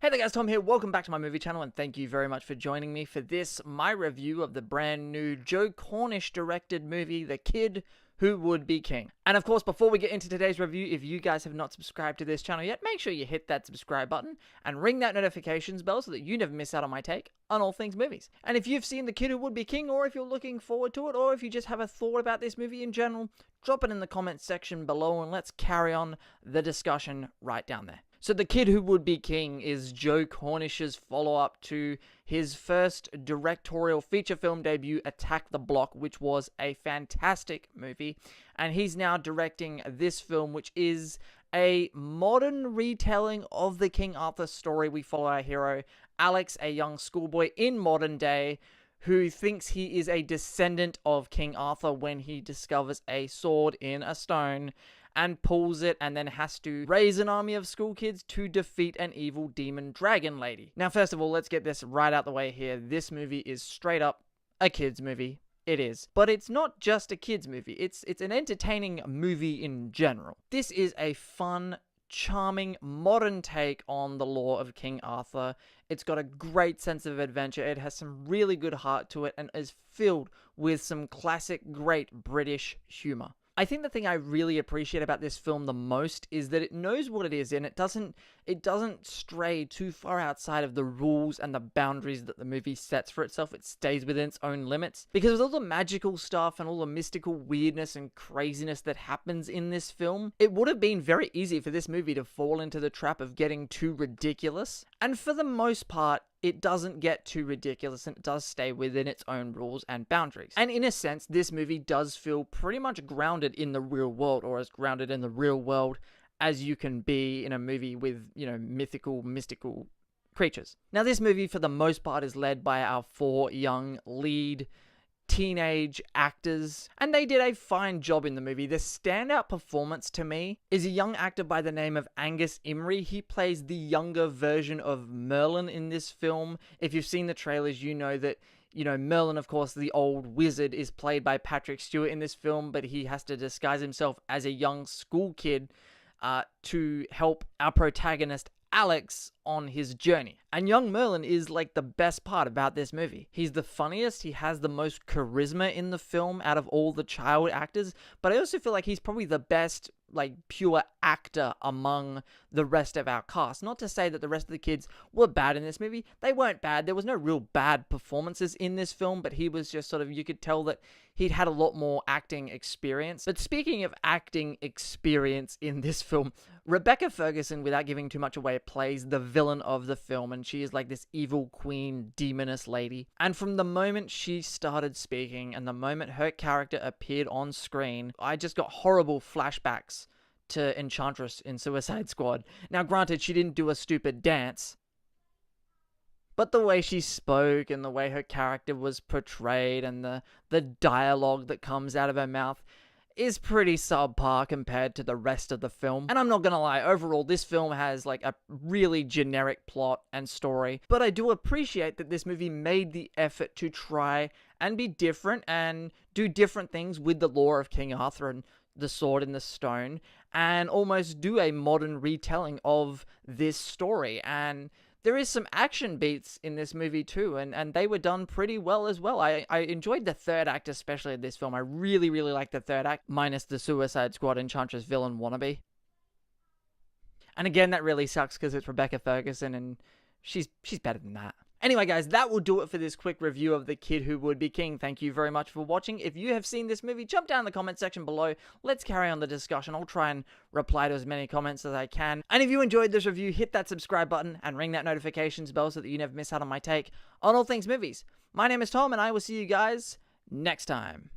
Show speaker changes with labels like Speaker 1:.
Speaker 1: Hey there guys, Tom here, welcome back to my movie channel and thank you very much for joining me for my review of the brand new Joe Cornish directed movie, The Kid Who Would Be King. And of course, before we get into today's review, if you guys have not subscribed to this channel yet, make sure you hit that subscribe button and ring that notifications bell so that you never miss out on my take on all things movies. And if you've seen The Kid Who Would Be King, or if you're looking forward to it, or if you just have a thought about this movie in general, drop it in the comments section below and let's carry on the discussion right down there. So The Kid Who Would Be King is Joe Cornish's follow-up to his first directorial feature film debut, Attack the Block, which was a fantastic movie. And he's now directing this film, which is a modern retelling of the King Arthur story. We follow our hero, Alex, a young schoolboy in modern day, who thinks he is a descendant of King Arthur when he discovers a sword in a stone and pulls it and then has to raise an army of school kids to defeat an evil demon dragon lady. Now, first of all, let's get this right out the way here. This movie is straight up a kid's movie. It is. But it's not just a kid's movie. It's an entertaining movie in general. This is a fun, charming, modern take on the lore of King Arthur. It's got a great sense of adventure. It has some really good heart to it and is filled with some classic, great British humor. I think the thing I really appreciate about this film the most is that it knows what it is and it doesn't stray too far outside of the rules and the boundaries that the movie sets for itself. It stays within its own limits. Because with all the magical stuff and all the mystical weirdness and craziness that happens in this film, it would have been very easy for this movie to fall into the trap of getting too ridiculous. And for the most part, it doesn't get too ridiculous and it does stay within its own rules and boundaries. And in a sense, this movie does feel pretty much grounded in the real world, or as grounded in the real world as you can be in a movie with, mythical, mystical creatures. Now, this movie, for the most part, is led by our four young lead teenage actors, and they did a fine job in the movie. The standout performance to me is a young actor by the name of Angus Imrie. He plays the younger version of Merlin in this film. If you've seen the trailers, you know that Merlin, of course, the old wizard, is played by Patrick Stewart in this film, but he has to disguise himself as a young school kid to help our protagonist Alex on his journey. And young Merlin is like the best part about this movie. He's the funniest, he has the most charisma in the film out of all the child actors, but I also feel like he's probably the best pure actor among the rest of our cast. Not to say that the rest of the kids were bad in this movie. They weren't bad. There was no real bad performances in this film, but he was just sort of, you could tell that he'd had a lot more acting experience. But speaking of acting experience in this film, Rebecca Ferguson, without giving too much away, plays the villain of the film, and she is like this evil queen, demoness lady. And from the moment she started speaking and the moment her character appeared on screen, I just got horrible flashbacks to Enchantress in Suicide Squad. Now, granted, she didn't do a stupid dance, but the way she spoke and the way her character was portrayed and the dialogue that comes out of her mouth is pretty subpar compared to the rest of the film. And I'm not gonna lie, overall, this film has a really generic plot and story, but I do appreciate that this movie made the effort to try and be different and do different things with the lore of King Arthur and the sword in the stone, and almost do a modern retelling of this story. And there is some action beats in this movie too, and they were done pretty well as well. I enjoyed the third act, especially in this film. I really, really liked the third act, minus the Suicide Squad Enchantress villain wannabe. And again, that really sucks because it's Rebecca Ferguson, and she's better than that. Anyway, guys, that will do it for this quick review of The Kid Who Would Be King. Thank you very much for watching. If you have seen this movie, jump down in the comment section below. Let's carry on the discussion. I'll try and reply to as many comments as I can. And if you enjoyed this review, hit that subscribe button and ring that notifications bell so that you never miss out on my take on all things movies. My name is Tom, and I will see you guys next time.